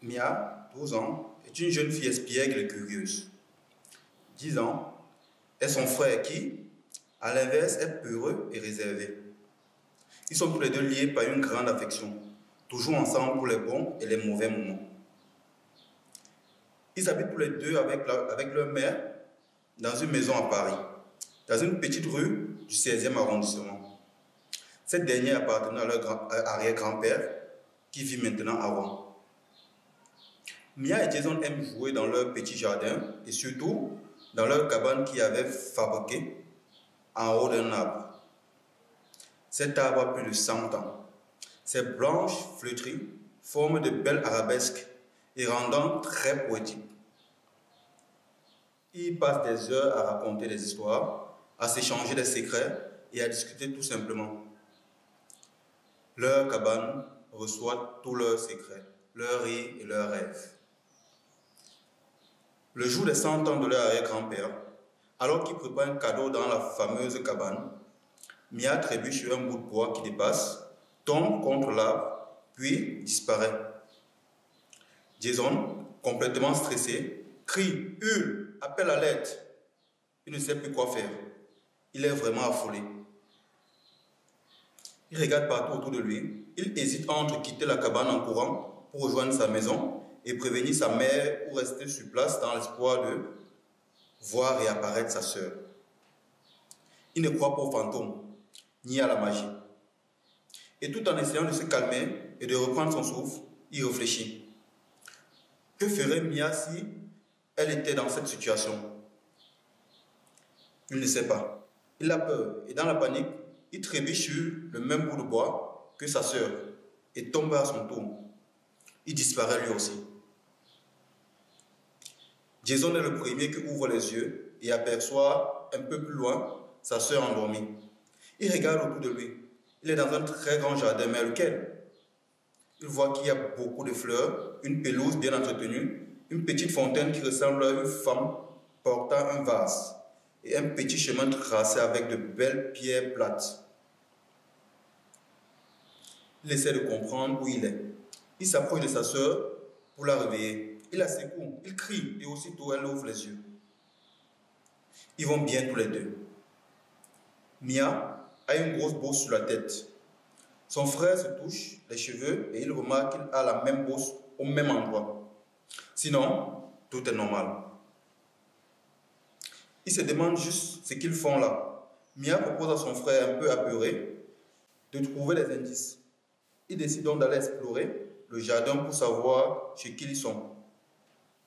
Mia, 12 ans, est une jeune fille espiègle et curieuse. 10 ans est son frère qui, à l'inverse, est peureux et réservé. Ils sont tous les deux liés par une grande affection, toujours ensemble pour les bons et les mauvais moments. Ils habitent tous les deux avec leur mère dans une maison à Paris, dans une petite rue du 16e arrondissement. Cette dernière appartenait à leur arrière-grand-père qui vit maintenant à Rouen. Mia et Jason aiment jouer dans leur petit jardin et surtout dans leur cabane qu'ils avaient fabriquée en haut d'un arbre. Cet arbre a plus de 100 ans. Ses branches flétries forment de belles arabesques et rendant très poétiques. Ils passent des heures à raconter des histoires, à s'échanger des secrets et à discuter tout simplement. Leur cabane reçoit tous leurs secrets, leurs rires et leurs rêves. Le jour des 100 ans de leur arrière-grand-père, alors qu'il prépare un cadeau dans la fameuse cabane, Mia trébuche sur un bout de bois qui dépasse, tombe contre l'arbre, puis disparaît. Jason, complètement stressé, crie, hurle, appelle à l'aide. Il ne sait plus quoi faire. Il est vraiment affolé. Il regarde partout autour de lui. Il hésite entre quitter la cabane en courant pour rejoindre sa maison et prévenir sa mère ou rester sur place dans l'espoir de voir réapparaître sa sœur. Il ne croit pas aux fantômes, ni à la magie. Et tout en essayant de se calmer et de reprendre son souffle, il réfléchit. Que ferait Mia si elle était dans cette situation? Il ne sait pas. Il a peur et dans la panique, il trébuche sur le même bout de bois que sa sœur et tombe à son tour. Il disparaît lui aussi. Jason est le premier qui ouvre les yeux et aperçoit un peu plus loin sa sœur endormie. Il regarde autour de lui. Il est dans un très grand jardin, mais lequel? Il voit qu'il y a beaucoup de fleurs, une pelouse bien entretenue, une petite fontaine qui ressemble à une femme portant un vase et un petit chemin tracé avec de belles pierres plates. Il essaie de comprendre où il est. Il s'approche de sa sœur pour la réveiller. Il la secoue, il crie et aussitôt elle ouvre les yeux. Ils vont bien tous les deux. Mia a une grosse bosse sur la tête. Son frère se touche les cheveux et il remarque qu'il a la même bosse au même endroit. Sinon, tout est normal. Il se demande juste ce qu'ils font là. Mia propose à son frère un peu apeuré de trouver des indices. Ils décident donc d'aller explorer le jardin pour savoir chez qui ils sont.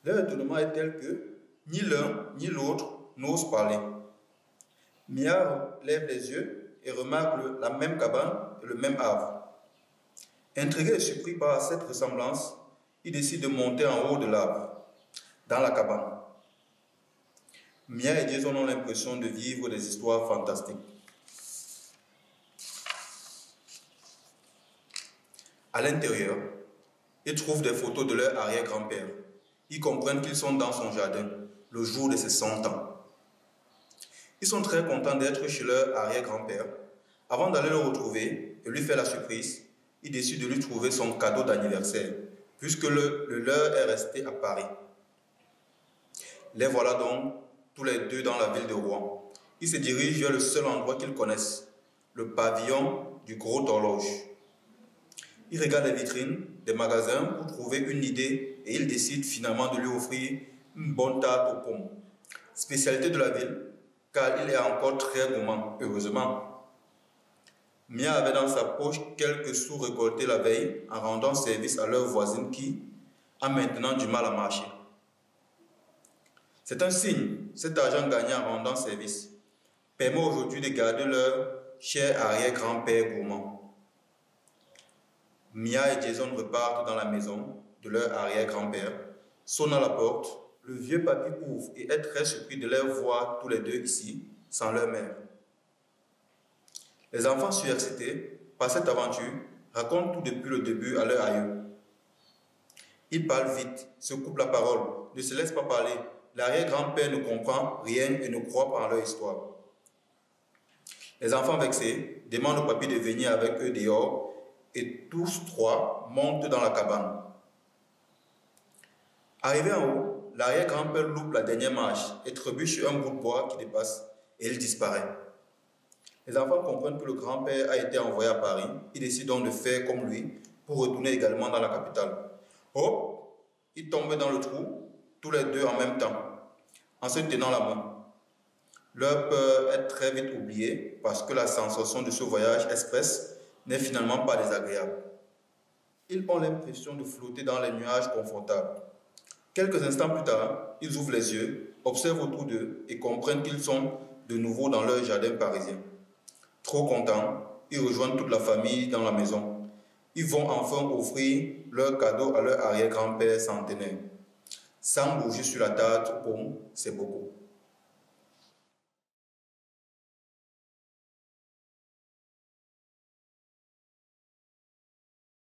Leur étonnement est tel que ni l'un ni l'autre n'osent parler. Mia lève les yeux et remarque la même cabane et le même arbre. Intrigué et surpris par cette ressemblance, il décide de monter en haut de l'arbre, dans la cabane. Mia et Jason ont l'impression de vivre des histoires fantastiques. À l'intérieur, ils trouvent des photos de leur arrière-grand-père. Ils comprennent qu'ils sont dans son jardin, le jour de ses 100 ans. Ils sont très contents d'être chez leur arrière-grand-père. Avant d'aller le retrouver et lui faire la surprise, ils décident de lui trouver son cadeau d'anniversaire, puisque le leur est resté à Paris. Les voilà donc tous les deux dans la ville de Rouen. Ils se dirigent vers le seul endroit qu'ils connaissent, le pavillon du Gros Horloge. Ils regardent les vitrines des magasins pour trouver une idée et ils décident finalement de lui offrir une bonne tarte aux pommes, spécialité de la ville, car il est encore très gourmand, heureusement. Mia avait dans sa poche quelques sous récoltés la veille en rendant service à leur voisine qui a maintenant du mal à marcher. C'est un signe, cet argent gagné en rendant service permet aujourd'hui de garder leur cher arrière-grand-père gourmand. Mia et Jason repartent dans la maison de leur arrière-grand-père, sonnent à la porte. Le vieux papy ouvre et est très surpris de les voir tous les deux ici, sans leur mère. Les enfants surexcités par cette aventure racontent tout depuis le début à leur aïeux. Ils parlent vite, se coupent la parole, ne se laissent pas parler. L'arrière-grand-père ne comprend rien et ne croit pas en leur histoire. Les enfants vexés demandent au papy de venir avec eux dehors et tous trois montent dans la cabane. Arrivé en haut, l'arrière-grand-père loupe la dernière marche et trébuche sur un bout de bois qui dépasse et il disparaît. Les enfants comprennent que le grand-père a été envoyé à Paris. Ils décident donc de faire comme lui pour retourner également dans la capitale. Hop, ils tombent dans le trou, tous les deux en même temps, en se tenant la main. Leur peur est très vite oubliée parce que la sensation de ce voyage express n'est finalement pas désagréable. Ils ont l'impression de flotter dans les nuages confortables. Quelques instants plus tard, ils ouvrent les yeux, observent autour d'eux et comprennent qu'ils sont de nouveau dans leur jardin parisien. Trop contents, ils rejoignent toute la famille dans la maison. Ils vont enfin offrir leur cadeau à leur arrière-grand-père centenaire. 100 bougies sur la table, c'est beaucoup.